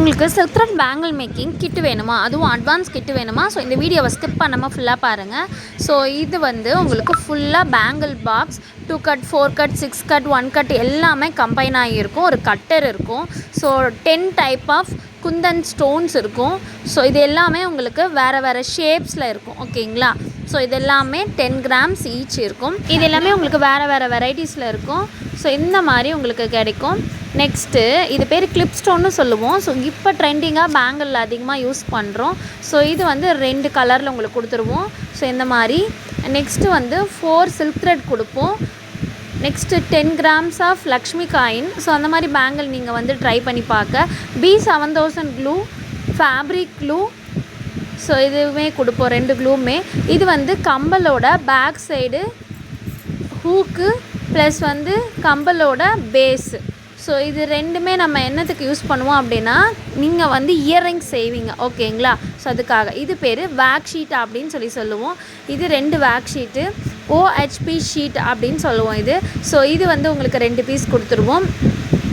உங்களுக்கு silk thread bangle making kit வேணுமா, அதுவும் அட்வான்ஸ் கிட் வேணுமா? ஸோ இந்த வீடியோவை ஸ்கிப் பண்ணாமல் ஃபுல்லாக பாருங்கள். ஸோ இது வந்து உங்களுக்கு ஃபுல்லாக bangle box 2 cut 4 cut 6 cut 1 cut எல்லாமே கம்பைன் ஆகியிருக்கும். ஒரு கட்டர் இருக்கும். So 10 type of kundan stones இருக்கும். ஸோ இது எல்லாமே உங்களுக்கு வேறு வேறு ஷேப்ஸில் இருக்கும். ஓகேங்களா? ஸோ இது எல்லாமே 10 கிராம்ஸ் ஈச் இருக்கும். இது எல்லாமே உங்களுக்கு வேறு வேறு வெரைட்டிஸில் இருக்கும். ஸோ இந்த மாதிரி உங்களுக்கு கிடைக்கும். நெக்ஸ்ட்டு இது பேர் கிளிப் ஸ்டோன்னு சொல்லுவோம். ஸோ இப்போ ட்ரெண்டிங்காக பேங்கிளில் அதிகமாக யூஸ் பண்ணுறோம். ஸோ இது வந்து 2 கலரில் உங்களுக்கு கொடுத்துருவோம். ஸோ இந்த மாதிரி நெக்ஸ்ட்டு வந்து 4 சில்க் த்ரெட் கொடுப்போம். Next 10 grams of Lakshmi coin. So அந்த மாதிரி பேங்கிள் நீங்கள் வந்து ட்ரை பண்ணி பார்க்க. B7000 clue, fabric clue. So இதுவுமே கொடுப்போம், 2 க்ளூமே. இது வந்து கம்பலோட பேக் சைடு ஹூக்கு ப்ளஸ் வந்து கம்பலோட பேஸு. ஸோ இது ரெண்டுமே நம்ம என்னத்துக்கு யூஸ் பண்ணுவோம் அப்படின்னா, நீங்கள் வந்து இயர்ரிங்ஸ் செய்வீங்க. ஓகேங்களா? ஸோ அதுக்காக இது பேர் வேக் ஷீட் அப்படின்னு சொல்லுவோம். இது 2 வேக் ஷீட்டு, OHP ஷீட் அப்படின்னு சொல்லுவோம் இது. ஸோ இது வந்து உங்களுக்கு 2 பீஸ் கொடுத்துருவோம்.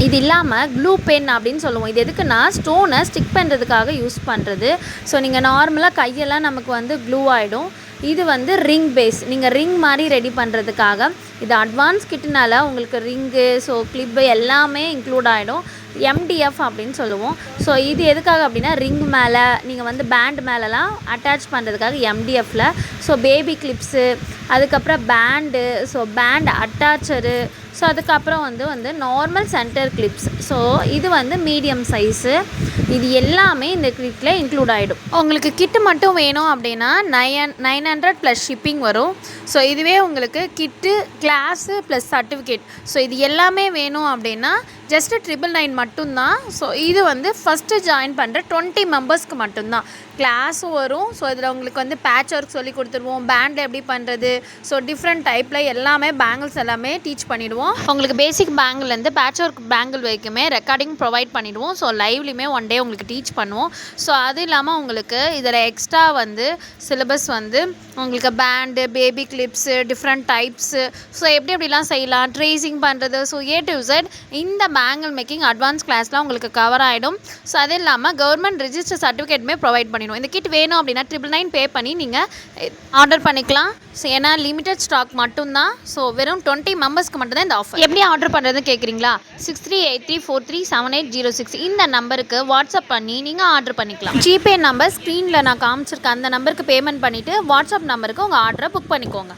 இது இல்லாமல் க்ளூ பென் அப்படின்னு சொல்லுவோம். இது எதுக்குன்னா ஸ்டோனை ஸ்டிக் பண்ணுறதுக்காக யூஸ் பண்ணுறது. ஸோ நீங்கள் நார்மலாக கையெல்லாம் நமக்கு வந்து க்ளூ ஆகிடும். இது வந்து ரிங் பேஸ், நீங்கள் ரிங் மாதிரி ரெடி பண்ணுறதுக்காக. இது அட்வான்ஸ் கிட்டுனால உங்களுக்கு ரிங்கு, ஸோ கிளிப்பு எல்லாமே இன்க்ளூட் ஆகிடும். MDF அப்படின்னு சொல்லுவோம். ஸோ இது எதுக்காக அப்படின்னா ரிங் மேலே நீங்கள் வந்து பேண்ட் மேலெலாம் அட்டாச் பண்ணுறதுக்காக MDFில். ஸோ பேபி கிளிப்ஸு, அதுக்கப்புறம் பேண்டு, ஸோ பேண்ட் அட்டாச்சரு, ஸோ அதுக்கப்புறம் வந்து நார்மல் சென்டர் கிளிப்ஸ். ஸோ இது வந்து மீடியம் சைஸு. இது எல்லாமே இந்த கிட்டில் இன்க்ளூட் ஆகிடும். உங்களுக்கு கிட்டு மட்டும் வேணும் அப்படின்னா 900 ப்ளஸ் ஷிப்பிங் வரும். ஸோ இதுவே உங்களுக்கு கிட்டு, கிளாஸு ப்ளஸ் சர்டிஃபிகேட், ஸோ இது எல்லாமே வேணும் அப்படின்னா ஜஸ்ட்டு 999 மட்டும்தான். ஸோ இது வந்து ஃபஸ்ட்டு ஜாயின் பண்ணுற 20 மெம்பர்ஸ்க்கு மட்டும்தான். கிளாஸும் வரும். ஸோ இதில் உங்களுக்கு வந்து பேட்ச் ஒர்க் சொல்லி கொடுத்துருவோம், பேண்ட் எப்படி பண்ணுறது, ஸோ டிஃப்ரெண்ட் டைப்பில் எல்லாமே பேங்கிள்ஸ் எல்லாமே டீச் பண்ணிவிடுவோம். உங்களுக்கு பேசிக் பேங்கிள்லேருந்து பேட்ச் ஒர்க் பேங்கிள் வரைக்குமே ரெக்கார்டிங் ப்ரொவைட் பண்ணிவிடுவோம். ஸோ லைவ்லையுமே ஒன் டே உங்களுக்கு டீச் பண்ணுவோம். ஸோ அது இல்லாமல் உங்களுக்கு இதில் எக்ஸ்ட்ரா வந்து சிலபஸ் வந்து உங்களுக்கு band, baby clips, different types, so எப்படிலாம் செய்யலாம், ட்ரேசிங் பண்ணுறது, ஸோ A to Z இந்த பேங்கிள் மேக்கிங் அட்வான்ஸ் கிளாஸ்லாம் உங்களுக்கு கவர் ஆகிடும். ஸோ அது இல்லாமல் கவர்மெண்ட் ரிஜிஸ்டர் சர்டிஃபிகேட்டுமே ப்ரொவைட் பண்ணிடுவோம். இந்த கிட் வேணும் அப்படின்னா 999 பே பண்ணி நீங்கள் ஆர்டர் பண்ணிக்கலாம். ஸோ ஏன்னா லிமிடெட் ஸ்டாக் மட்டும்தான். ஸோ வெறும் 20 மெம்பர்ஸ்க்கு மட்டும்தான் இந்த ஆஃபர். எப்படி ஆர்டர் பண்ணுறதுன்னு கேட்குறீங்களா? 6383437806 இந்த நம்பருக்கு வாட்ஸ்அப் பண்ணி நீங்கள் ஆர்டர் பண்ணிக்கலாம். ஜிபே நம்பர் ஸ்க்ரீனில் நான் காமிச்சிருக்கேன். அந்த நம்பருக்கு பேமெண்ட் பண்ணிவிட்டு வாட்ஸ்அப் நம்பருக்கு உங்கள் ஆர்டரை புக் பண்ணிக்கோங்க.